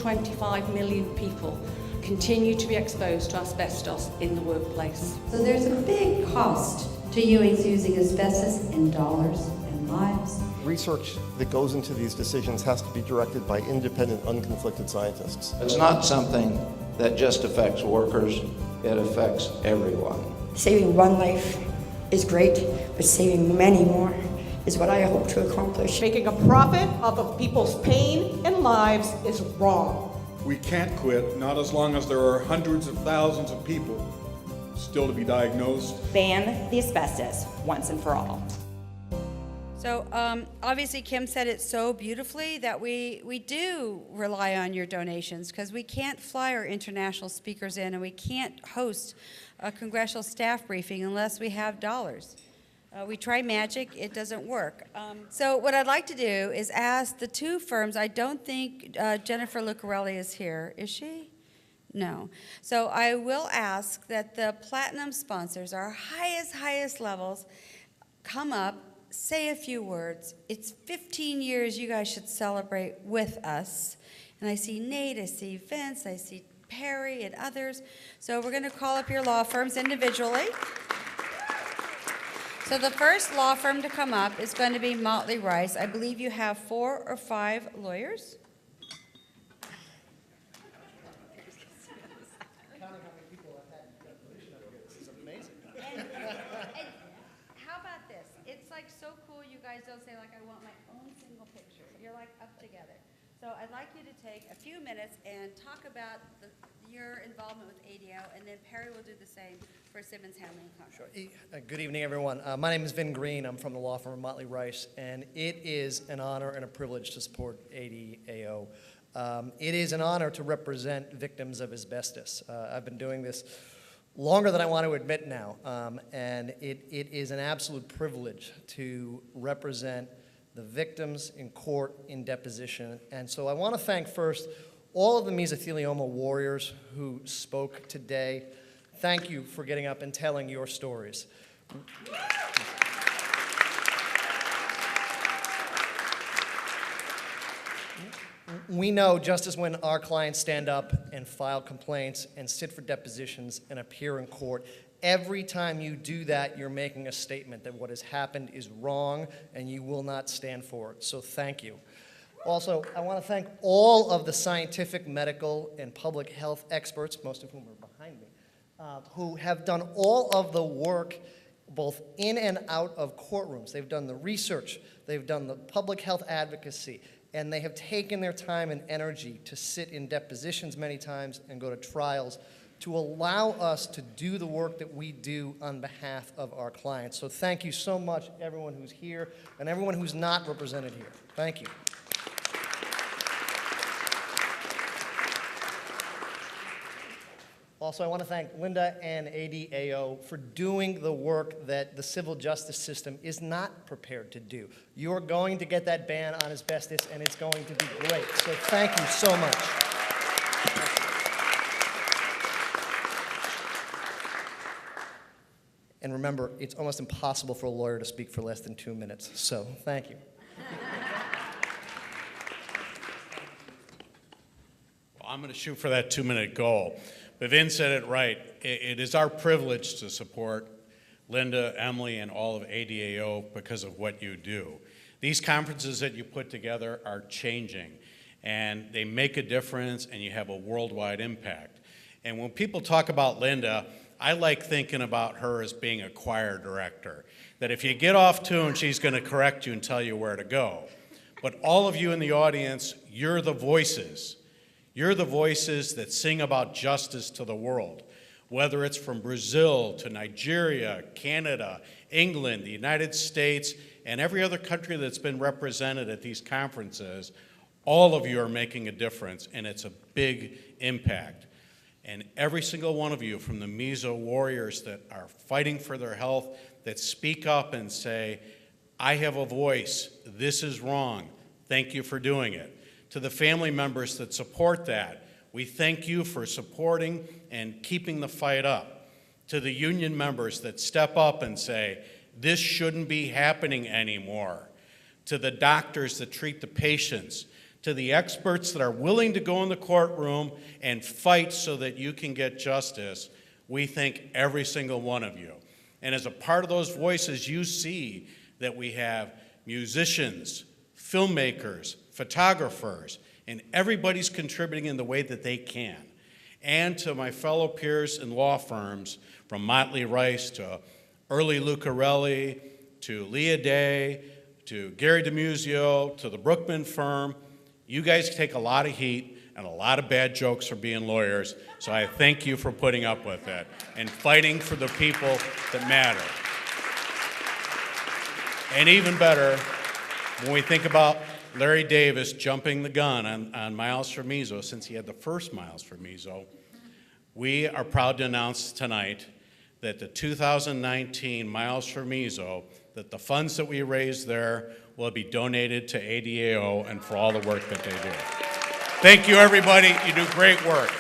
25 million people continue to be exposed to asbestos in the workplace. So there's a big cost to using asbestos in dollars and lives. Research that goes into these decisions has to be directed by independent, unconflicted scientists. It's not something that just affects workers, it affects everyone. Saving one life is great, but saving many more is what I hope to accomplish. Making a profit off of people's pain and lives is wrong. We can't quit, not as long as there are hundreds of thousands of people still to be diagnosed. Ban the asbestos once and for all. So obviously Kim said it so beautifully that we do rely on your donations, because we can't fly our international speakers in and we can't host a congressional staff briefing unless we have dollars. We try magic, it doesn't work. So what I'd like to do is ask the two firms. I don't think Jennifer Lucarelli is here, is she? No. So I will ask that the platinum sponsors, our highest levels, come up, say a few words. It's 15 years you guys should celebrate with us. And I see Nate, I see Vince, I see Perry and others. So we're gonna call up your law firms individually. So the first law firm to come up is going to be Motley Rice. I believe you have 4 or 5 lawyers. And how about this? It's like so cool you guys don't say like, I want my own single picture. You're like up together. So I'd like you to take a few minutes and talk about your involvement with ADAO, and then Perry will do the same for Simmons, Hamlin, and Conroy. Sure. Good evening, everyone. My name is Vin Green. I'm from the law firm of Motley Rice, and it is an honor and a privilege to support ADAO. It is an honor to represent victims of asbestos. I've been doing this longer than I want to admit now, and it is an absolute privilege to represent the victims in court, in deposition. And so I want to thank first all of the mesothelioma warriors who spoke today. Thank you for getting up and telling your stories. We know just as when our clients stand up and file complaints and sit for depositions and appear in court, every time you do that, you're making a statement that what has happened is wrong and you will not stand for it. So thank you. Also, I want to thank all of the scientific, medical, and public health experts, most of whom are behind me, who have done all of the work both in and out of courtrooms. They've done the research, they've done the public health advocacy, and they have taken their time and energy to sit in depositions many times and go to trials to allow us to do the work that we do on behalf of our clients. So thank you so much, everyone who's here and everyone who's not represented here. Thank you. Also, I want to thank Linda and ADAO for doing the work that the civil justice system is not prepared to do. You're going to get that ban on asbestos, and it's going to be great. So thank you so much. And remember, it's almost impossible for a lawyer to speak for less than 2 minutes. So thank you. Well, I'm going to shoot for that 2-minute goal. But Vin said it right. It is our privilege to support Linda, Emily, and all of ADAO because of what you do. These conferences that you put together are changing, and they make a difference, and you have a worldwide impact. And when people talk about Linda, I like thinking about her as being a choir director, that if you get off tune, she's going to correct you and tell you where to go. But all of you in the audience, you're the voices. You're the voices that sing about justice to the world, whether it's from Brazil to Nigeria, Canada, England, the United States, and every other country that's been represented at these conferences. All of you are making a difference, and it's a big impact. And every single one of you, from the meso warriors that are fighting for their health, that speak up and say, I have a voice, this is wrong, thank you for doing it. To the family members that support that, we thank you for supporting and keeping the fight up. To the union members that step up and say, this shouldn't be happening anymore. To the doctors that treat the patients, to the experts that are willing to go in the courtroom and fight so that you can get justice, we thank every single one of you. And as a part of those voices, you see that we have musicians, filmmakers, photographers, and everybody's contributing in the way that they can. And to my fellow peers in law firms, from Motley Rice to Early Lucarelli, to Leah Day, to Gary DiMuzio, to the Brookman firm, you guys take a lot of heat and a lot of bad jokes for being lawyers, so I thank you for putting up with it and fighting for the people that matter. And even better, when we think about Larry Davis jumping the gun on Miles for Meso, since he had the first Miles for Meso, we are proud to announce tonight that the 2019 Miles for Meso, that the funds that we raise there will be donated to ADAO and for all the work that they do. Thank you, everybody. You do great work.